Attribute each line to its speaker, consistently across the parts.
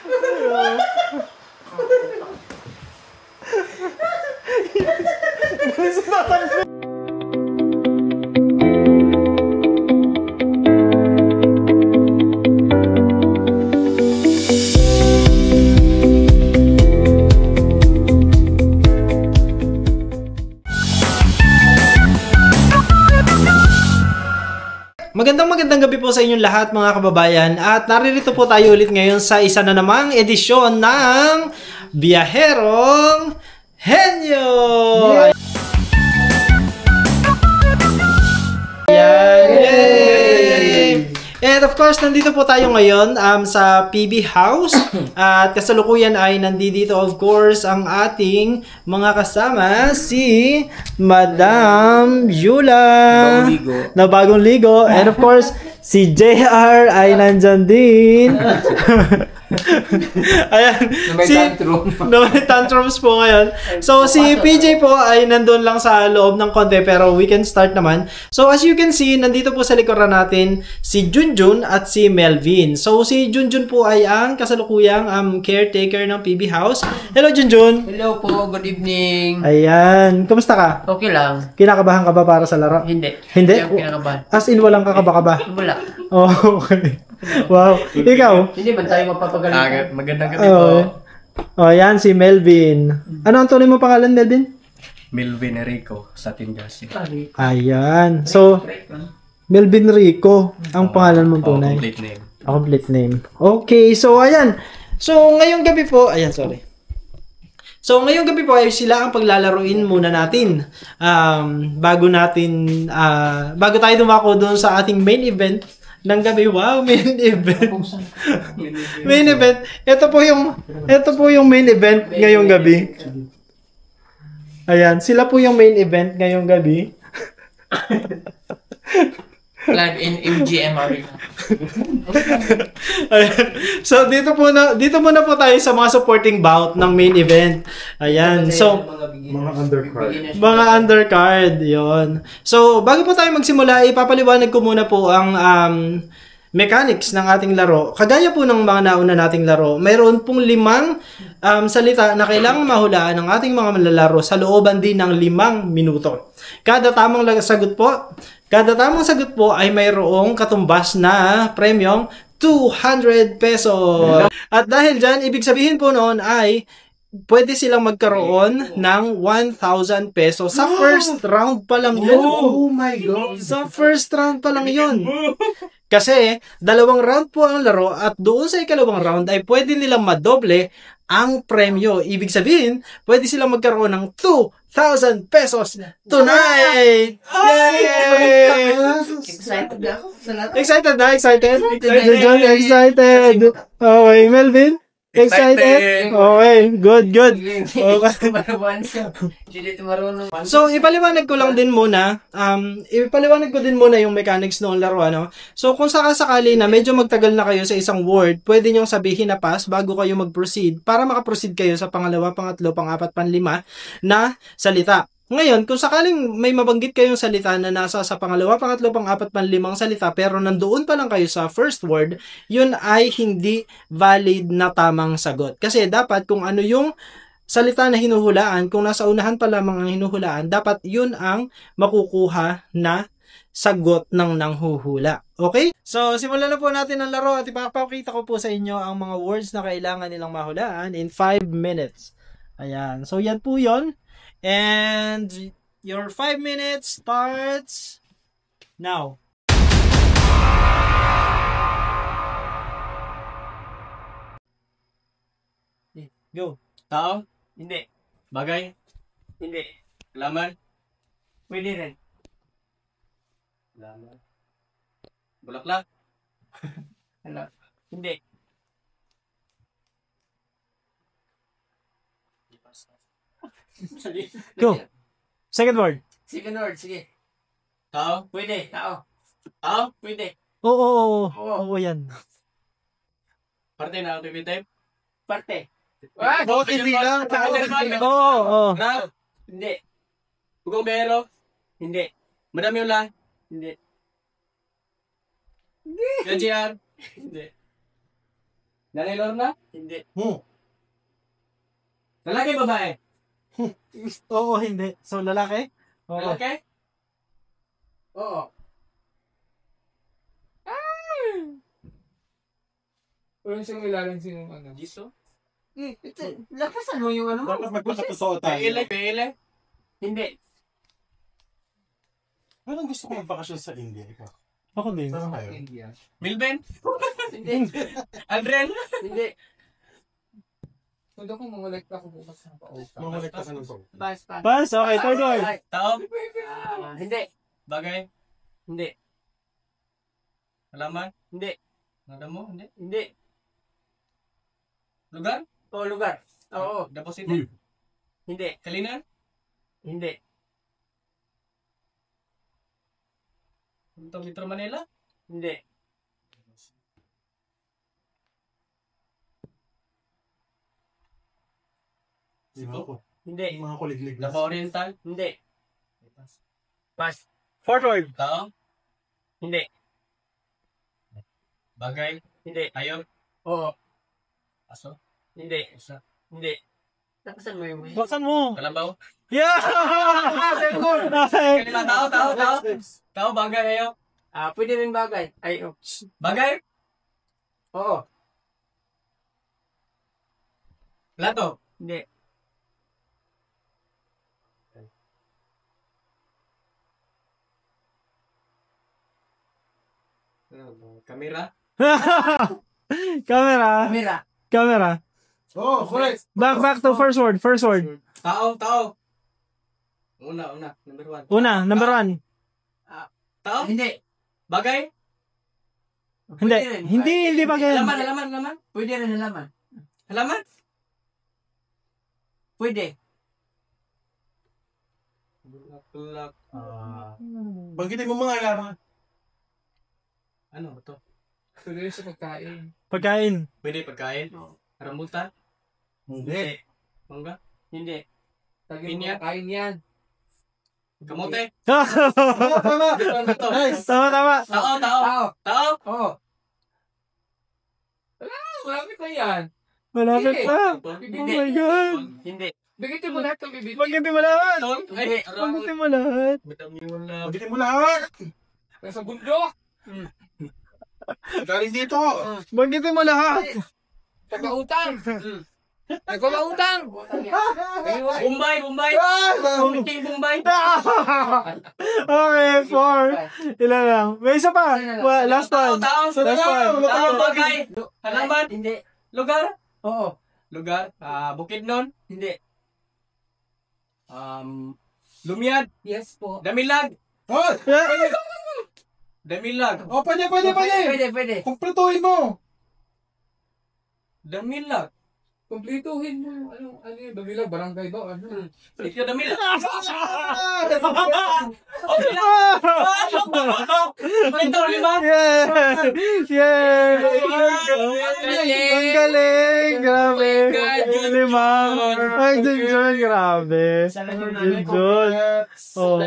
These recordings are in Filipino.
Speaker 1: Magandang gabi po sa inyong lahat mga kababayan at naririto po tayo ulit ngayon sa isa na namang edisyon ng Biyaherong Henyo! Yay! And of course, nandito po tayo ngayon sa PB House at kasalukuyan ay nandito of course ang ating mga kasama si Madam Yula na bagong ligo and of course si JR ay nandyan din. Ayan. May tantrums po ngayon. So, si PJ po ay nandun lang sa loob ng konti pero we can start naman. So, as you can see, nandito po sa likuran natin si Junjun at si Melvin. So, si Junjun po ay ang kasalukuyang caretaker ng PB House. Hello, Junjun!
Speaker 2: Hello po, good evening.
Speaker 1: Ayan. Kamusta ka?
Speaker 2: Okay lang.
Speaker 1: Kinakabahan ka ba para sa laro?
Speaker 2: Hindi.
Speaker 1: Hindi?
Speaker 2: Hindi ako kinakabahan.
Speaker 1: As in, walang kakaba-kaba?
Speaker 2: Wala.
Speaker 1: Oh, okay. Wow. Ikaw?
Speaker 2: Hindi ba tayo mapapagaling?
Speaker 3: Magandang gabi po.
Speaker 1: Oh, yan si Melvin. Ano ang tunay mo pangalan, Melvin?
Speaker 3: Melvin Rico sa Tindas.
Speaker 1: Ayan. So, Melvin Rico ang pangalan mong tunay.
Speaker 3: Complete name.
Speaker 1: Complete name. Okay, so ayan. So, ngayong gabi po, ayan, sorry. So, ngayong gabi po ay sila ang paglalaruin muna natin. Bago tayo dumako doon sa ating main event ng gabi. Wow, main event. Main event. Ito po yung main event ngayong gabi. Ayan, sila po yung main event ngayong gabi.
Speaker 2: Live in MGM Arena.
Speaker 1: Ayan. So dito muna po tayo sa mga supporting bout ng main event. Ayan. So mga undercard, 'yon. So bago po tayo magsimula, ipapaliwanag ko muna po ang mechanics ng ating laro. Kagaya po ng mga nauna nating laro, mayroon pong 5 salita na kailangang mahulaan ng ating mga manlalaro sa looban din ng 5 minuto. Kada tamang sagot po ay mayroong katumbas na premyong 200 pesos. At dahil dyan, ibig sabihin po noon ay pwede silang magkaroon ng 1,000 pesos sa first round pa lang yun.
Speaker 3: Oh my God!
Speaker 1: Sa first round pa lang yun. Kasi 2 round po ang laro at doon sa ikalawang round ay pwede nilang madoble ang premyo. Ibig sabihin, pwede silang magkaroon ng 2,000 pesos tonight! Yay!
Speaker 2: Excited na ako sa lahat.
Speaker 1: Excited na? Excited? Excited! Okay, Melvin? Excited? Okay, good. Okay. So, ipaliwanag ko din muna yung mechanics ng laro, ano? So, kung sakasakali na medyo magtagal na kayo sa isang word, pwede nyong sabihin na pass bago kayo mag-proceed para makaproceed kayo sa pangalawa, pangatlo, pang-apat, panlima na salita. Ngayon, kung sakaling may mabanggit kayong salita na nasa sa pangalawa, pangatlo, pang-apat, panlimang salita, pero nandoon pa lang kayo sa first word, yun ay hindi valid na tamang sagot. Kasi dapat kung ano yung salita na hinuhulaan, kung nasa unahan pa lamang ang hinuhulaan, dapat yun ang makukuha na sagot ng nanghuhula. Okay? So, simulan na po natin ang laro at ipapakita ko po sa inyo ang mga words na kailangan nilang mahulaan in 5 minutes. Ayan. So, yan po yun. And your 5 minutes starts now. Go.
Speaker 3: Tao? Hindi. Bagay? Hindi. Laman?
Speaker 2: Pwede rin.
Speaker 3: Laman. Bulaklak?
Speaker 2: Hello. Hindi.
Speaker 1: Go. Second word.
Speaker 2: Second word, sige.
Speaker 3: Tao?
Speaker 2: Pwede. Tao.
Speaker 3: Tao?
Speaker 2: Pwede.
Speaker 1: Oo, yan.
Speaker 3: Parte na activity?
Speaker 2: Parte.
Speaker 3: Hindi lang.
Speaker 1: Oo.
Speaker 3: Rap?
Speaker 2: Hindi.
Speaker 3: Bugombero?
Speaker 2: Hindi.
Speaker 3: Madami ulan?
Speaker 2: Hindi.
Speaker 3: Ganjian? Hindi. Nanay Lorna?
Speaker 2: Hindi.
Speaker 3: Lalaki, babae?
Speaker 1: Oo, hindi. So, lalaki? Oo.
Speaker 3: Lalaki?
Speaker 2: Oo.
Speaker 4: Walang siyang ilalim sinong ano.
Speaker 3: Giso?
Speaker 2: Lakasan mo yung ano mo.
Speaker 5: Dapat magpakatotoo tayo.
Speaker 3: Pele?
Speaker 2: Hindi.
Speaker 5: Parang gusto ko magbakasyon sa India. Ikaw.
Speaker 1: Ako din.
Speaker 5: Saan kayo?
Speaker 4: India.
Speaker 3: Milben?
Speaker 2: Hindi.
Speaker 3: Aldren?
Speaker 2: Hindi.
Speaker 4: Kung ako mangolekta ko bukas ng pauta.
Speaker 5: Mamalik ka ng pag.
Speaker 2: Pass.
Speaker 1: Pass, okay, third word.
Speaker 2: Ay,
Speaker 3: Tao?
Speaker 2: hindi.
Speaker 3: Bagay?
Speaker 2: Hindi.
Speaker 3: Halaman?
Speaker 2: Hindi.
Speaker 3: Nada mo? Hindi.
Speaker 2: Hindi.
Speaker 3: Lugar?
Speaker 2: O lugar. Oo.
Speaker 3: Deposite?
Speaker 2: Hindi.
Speaker 3: Kalinan?
Speaker 2: Hindi.
Speaker 3: Punta Metro Manila?
Speaker 2: Hindi.
Speaker 5: Ako.
Speaker 2: Hindi.
Speaker 5: Yung mga kuliglig na.
Speaker 3: Davao Oriental?
Speaker 2: Hindi. Pass.
Speaker 1: Fourth word.
Speaker 3: Tao?
Speaker 2: Hindi.
Speaker 3: Bagay?
Speaker 2: Hindi.
Speaker 3: Ayop?
Speaker 2: Oo.
Speaker 3: Aso?
Speaker 2: Hindi.
Speaker 3: Isa?
Speaker 2: Hindi. Lakasan mo yung
Speaker 1: Baksan mo.
Speaker 3: Kalabaw?
Speaker 1: Yeah! Okay.
Speaker 3: Kalima, tao? Tao, bagay, ayop?
Speaker 2: Pwede rin bagay. Ay, oh.
Speaker 3: Bagay?
Speaker 2: Oo.
Speaker 3: Plato?
Speaker 2: Hindi.
Speaker 3: Kamera?
Speaker 1: Camera.
Speaker 2: Camera.
Speaker 1: Camera.
Speaker 5: Oh, correct.
Speaker 1: Back to first word. First word.
Speaker 3: Tao? Una. Number 1.
Speaker 1: Una, number 1.
Speaker 3: Tao?
Speaker 2: Hindi.
Speaker 3: Bagay?
Speaker 1: Hindi.
Speaker 2: Pwede rin.
Speaker 1: Hindi ba ganyan?
Speaker 3: Halaman?
Speaker 2: Pwede rin halaman.
Speaker 3: Halaman?
Speaker 2: Pwede.
Speaker 3: Bulak.
Speaker 5: Banggitin mo mga alaman.
Speaker 3: Ano to?
Speaker 4: Tuloy sa pagkain.
Speaker 1: Pagkain.
Speaker 3: Pwede pagkain?
Speaker 2: Oo.
Speaker 3: Rambutan?
Speaker 5: Hindi.
Speaker 3: Mangga?
Speaker 2: Hindi.
Speaker 4: Tagin mo
Speaker 3: Pinya.
Speaker 4: kain yan.
Speaker 3: Kamote?
Speaker 5: Tama.
Speaker 3: Ano to?
Speaker 5: Nice.
Speaker 1: Tama.
Speaker 2: Tao. Oo.
Speaker 4: Malapit na yan.
Speaker 1: Malapit
Speaker 4: Hindi.
Speaker 1: na. Oh
Speaker 2: Hindi.
Speaker 1: my God.
Speaker 2: Hindi.
Speaker 4: Bigitin mo lahat ng bibig.
Speaker 1: Pagkitin mo lahat.
Speaker 2: Hindi.
Speaker 1: Pagkitin mo lahat.
Speaker 5: Banggitin mo lahat.
Speaker 4: Nasa bundok.
Speaker 5: Galing dito.
Speaker 1: Pagkitin mo lahat.
Speaker 4: Pagkautang. Nagpapautang.
Speaker 3: Bombay! Kumiting Bombay!
Speaker 1: Okay, 4. Ilan lang? May isa pa. Last one.
Speaker 3: Tao!
Speaker 1: Last one.
Speaker 3: Tao, bagay! Halaman!
Speaker 2: Hindi.
Speaker 3: Lugar?
Speaker 2: Oo.
Speaker 3: Lugar? Bukidnon?
Speaker 2: Hindi.
Speaker 3: Lumiad?
Speaker 4: Yes po.
Speaker 3: Damilag?
Speaker 5: Oh,
Speaker 3: Damilag?
Speaker 5: oh, pwede.
Speaker 2: Pwede.
Speaker 5: Kumpletuhin mo.
Speaker 3: Damilag?
Speaker 4: Kumplituhin mo. Ano yung Dabilag? Barangay ba? Ano?
Speaker 3: Ikaw damilag? Ito, lima?
Speaker 1: Yeah! Ang galing! Grabe! Lima! Ay, Junjun, grabe! Junjun! Oh.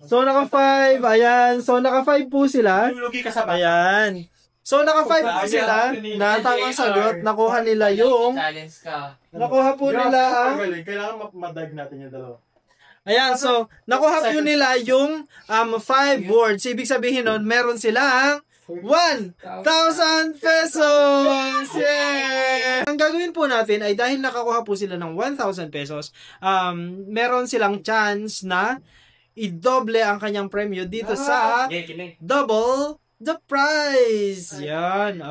Speaker 1: So, naka 5. Ayan. So, naka 5 po sila.
Speaker 5: Lugi ka sa bata.
Speaker 1: Ayan. So, naka 5 po sila. Na tamang sagot. Nakuha nila yung...
Speaker 2: Challenge ka.
Speaker 1: Nakuha po nila ang...
Speaker 5: Kailangan madag natin yung dalawa.
Speaker 1: Ayan, so, nakuha po nila yung 5 words. Ibig sabihin nun, meron silang 1,000 pesos! Yay! Ang gagawin po natin ay dahil nakakuha po sila ng 1,000 pesos, meron silang chance na i-doble ang kanyang premyo dito sa Double the Prize! Yan.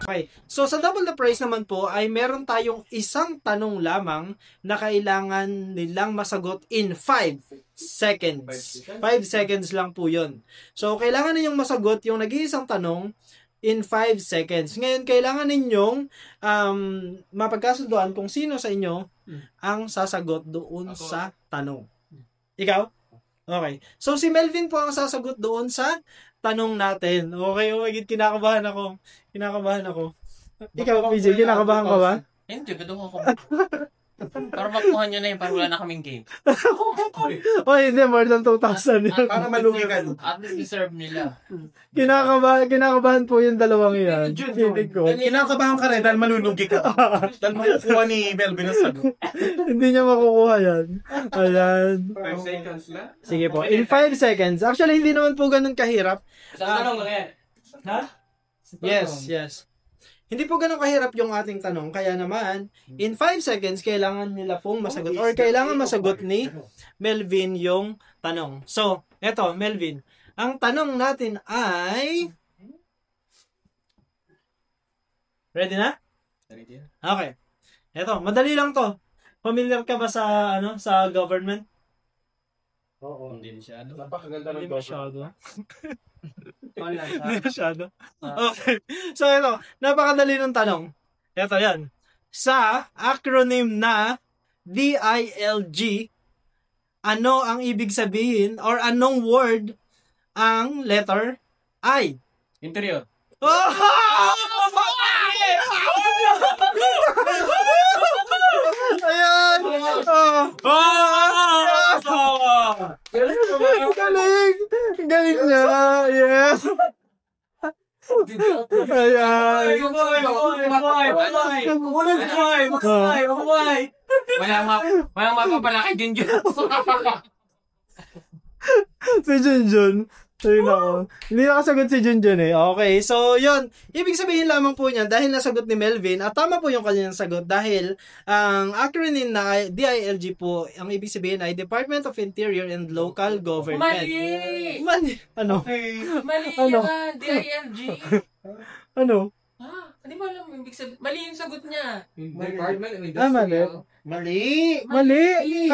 Speaker 1: Okay. So, sa Double the Prize naman po, ay meron tayong isang tanong lamang na kailangan nilang masagot in 5 seconds. 5 seconds lang po yun. So, kailangan ninyong masagot yung nag-iisang tanong in 5 seconds. Ngayon, kailangan ninyong mapagkasunduan kung sino sa inyo ang sasagot doon sa tanong. Ikaw? Okay. So, si Melvin po ang sasagot doon sa tanong natin. Okay, oh my God, kinakabahan ako. Ikaw, PJ, kinakabahan ka ba?
Speaker 3: Hindi, gadong ako.
Speaker 6: Para makuha nyo na yun, para wala na kaming game.
Speaker 1: Oh, hindi, more than 2,000 yun.
Speaker 5: Para malumigan.
Speaker 6: At least deserve nila.
Speaker 1: Kinakabahan po yung dalawang yan. Feeling ko.
Speaker 5: Kinakabahan ka rin dahil malulugi ka. Dahil makukuha ni Melvin ang sagot.
Speaker 1: Hindi niya makukuha yan. Ayan.
Speaker 3: 5 seconds na.
Speaker 1: Sige po. In 5 seconds. Actually, hindi naman po ganun kahirap.
Speaker 3: Isang tanong lang yan.
Speaker 1: Ha? Yes. Hindi po ganun kahirap yung ating tanong. Kaya naman, in 5 seconds, kailangan nila pong masagot or kailangan masagot ni Melvin yung tanong. So, eto, Melvin. Ang tanong natin ay... Ready na? Okay. Eto, madali lang to. Familiar ka ba sa sa government?
Speaker 5: Oo.
Speaker 3: Hindi masyado.
Speaker 5: Napakaganda
Speaker 1: Hindi
Speaker 5: ng
Speaker 1: masyado.
Speaker 3: Online
Speaker 1: Hindi masyado. Okay. So, ito. Napakadali ng tanong. Ito yan. Sa acronym na DILG, ano ang ibig sabihin or anong word ang letter I?
Speaker 3: Interior.
Speaker 1: Ayan! Galing! Galing niya! Yes! Ayan!
Speaker 6: Walang mapapala kay Junjun.
Speaker 1: Si Junjun. Ayun ako. Hindi nakasagot si Junjun eh. Okay, so yun. Ibig sabihin lamang po niya dahil nasagot ni Melvin at tama po yung kanyang sagot dahil ang acronym na DILG po, ang ibig sabihin ay Department of Interior and Local Government.
Speaker 6: Mali!
Speaker 1: Ano?
Speaker 6: Mali
Speaker 1: Ano?
Speaker 6: yan! DILG!
Speaker 1: Ano?
Speaker 6: Hindi mo alam yung ibig sabihin. Mali yung sagot niya.
Speaker 1: Mali.
Speaker 5: Mali!
Speaker 1: Mali!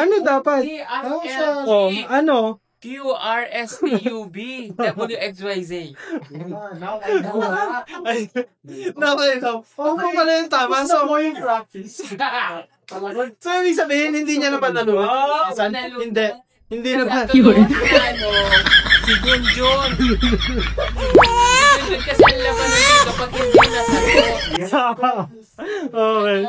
Speaker 1: Ano dapat?
Speaker 6: DILG!
Speaker 1: Oh, ano?
Speaker 6: QRSTUB WXYZ.
Speaker 5: Now I know.
Speaker 1: Ay, nakailaw. Oh, kung pala yung tama. So,
Speaker 5: mo yung practice.
Speaker 1: so ibig sabihin, hindi niya napanalunan. Hindi. Hindi naman.
Speaker 6: Si Junjun. Si Junjun kasi ang laban nito kapag hindi nasagot.
Speaker 1: Okay.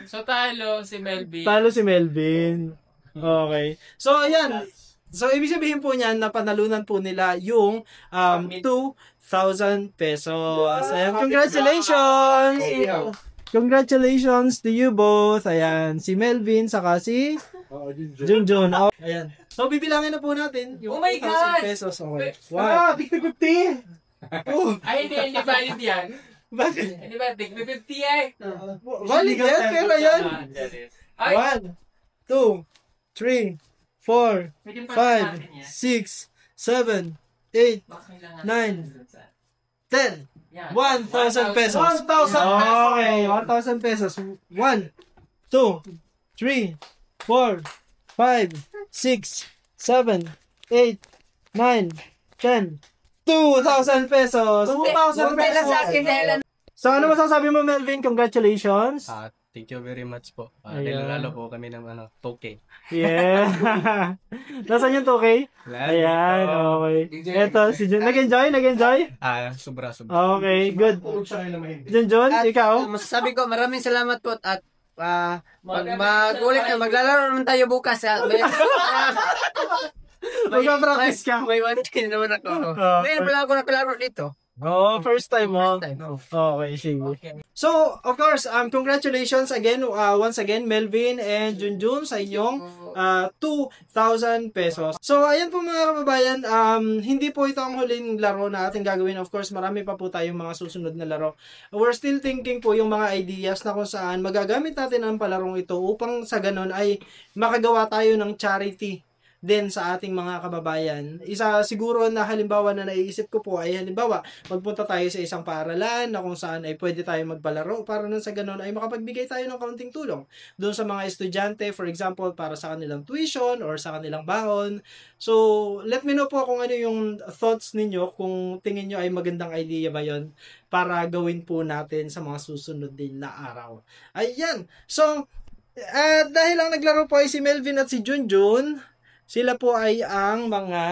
Speaker 6: So talo si Melvin.
Speaker 1: Talo si Melvin. Okay. So, ayan. So, ibig sabihin po niyan na panalunan po nila yung 2,000 pesos. Ayan, congratulations! Congratulations to you both. Ayan, si Melvin saka si Junjun. Oh, ayan. So, bibilangin na po natin yung
Speaker 6: Oh my
Speaker 1: 2,000
Speaker 6: God!
Speaker 1: pesos. Okay.
Speaker 5: Ah, tig-50!
Speaker 1: Oh,
Speaker 6: Ay, hindi valid yan.
Speaker 1: bakit?
Speaker 6: Hindi ba? Tig 50 ay.
Speaker 1: Valid yan, pero yan.
Speaker 6: Ay,
Speaker 1: 1, 2, 3, 4, 5, 6, 7, 8, 9, 10. 1,000 pesos.
Speaker 5: 1,000 pesos.
Speaker 1: Okay, 1,000 pesos. 1, 2, 3, 4, 5, 6, 7, 8, 9, 10. 2,000 pesos.
Speaker 5: 2,000 pesos.
Speaker 1: So, ano masasabi mo, Melvin? Congratulations.
Speaker 3: Thank you very much po.
Speaker 1: Ayan.
Speaker 3: Nilalo po kami ng token.
Speaker 1: Yeah. Nasaan yung 2K? Ayan, okay. Eto, si Jun. Nag-enjoy?
Speaker 3: Sobra.
Speaker 1: Okay, good.
Speaker 5: Tulog siya ngayon na mahimbing.
Speaker 1: Junjun, ikaw?
Speaker 2: Masasabi ko, maraming salamat po at mag-ulit na, maglalaro naman tayo bukas.
Speaker 1: Magpa-practice ka.
Speaker 2: May 1K naman ako.
Speaker 1: Oh,
Speaker 2: Ngayon pala ako nakalaro dito.
Speaker 1: oh, first time mo.
Speaker 2: First time.
Speaker 1: Okay, sige. So, of course, congratulations again, once again, Melvin and Junjun sa inyong 2,000 pesos. So, ayan po mga kababayan, hindi po ito ang huling laro na ating gagawin. Of course, marami pa po tayong mga susunod na laro. We're still thinking po yung mga ideas na kung saan magagamit natin ang palarong ito upang sa ganun ay makagawa tayo ng charity din sa ating mga kababayan. Isa siguro na halimbawa na naiisip ko po ay halimbawa, magpunta tayo sa isang paaralan na kung saan ay pwede tayo magpalaro para nang sa ganun ay makapagbigay tayo ng kaunting tulong doon sa mga estudyante, for example, para sa kanilang tuition or sa kanilang baon. So, let me know po kung ano yung thoughts ninyo, kung tingin nyo ay magandang idea ba yon para gawin po natin sa mga susunod din na araw. Ayan. So, dahil ang naglaro po ay si Melvin at si Junjun, sila po ay ang mga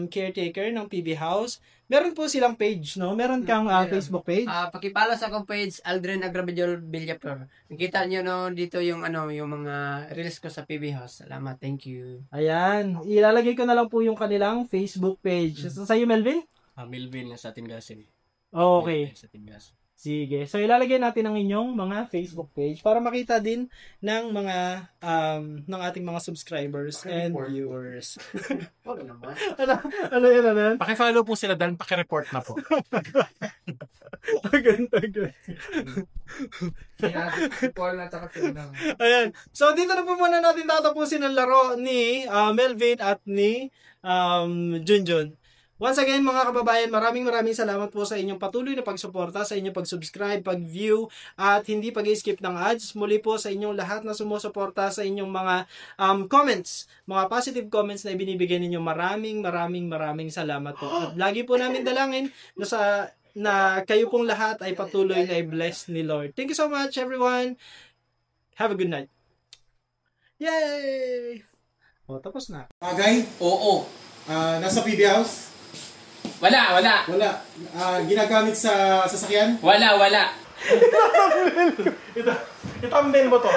Speaker 1: caretaker ng PB House. meron po silang page, no? Meron kang Facebook page.
Speaker 2: Pakipalo sa akong page, Aldrin Agrabidol Villapur. Nakita nyo no, dito yung yung mga reels ko sa PB House. Salamat, thank you.
Speaker 1: Ayan, ilalagay ko na lang po yung kanilang Facebook page. So, sa'yo, Melvin?
Speaker 3: Melvin sa Tingasin.
Speaker 1: Okay.
Speaker 3: Sa Tingasin.
Speaker 1: Sige. So, ilalagay natin ang inyong mga Facebook page para makita din ng mga, ng ating mga subscribers and viewers.
Speaker 2: Wala naman.
Speaker 1: Ano yun?
Speaker 5: Pakifollow po sila dahil pakireport na po.
Speaker 1: Agad.
Speaker 4: Paul na tsaka si Unang.
Speaker 1: Ayan. So, dito na po muna natin tatapusin ang laro ni Melvin at ni Junjun. Once again, mga kababayan, maraming salamat po sa inyong patuloy na pagsuporta, sa inyong pag-subscribe, pag-view, at hindi pag-skip ng ads. Muli po sa inyong lahat na sumusuporta sa inyong mga comments, mga positive comments na ibinibigay ninyo. Maraming salamat po. At lagi po namin dalangin na kayo pong lahat ay patuloy na i-bless ni Lord. Thank you so much, everyone. Have a good night. Yay! O, tapos na.
Speaker 5: Agay,
Speaker 6: Oo.
Speaker 5: nasa PB House?
Speaker 6: Wala.
Speaker 5: Wala. Ginagamit sa sasakyan?
Speaker 6: Wala.
Speaker 5: Ito ang mail mo to.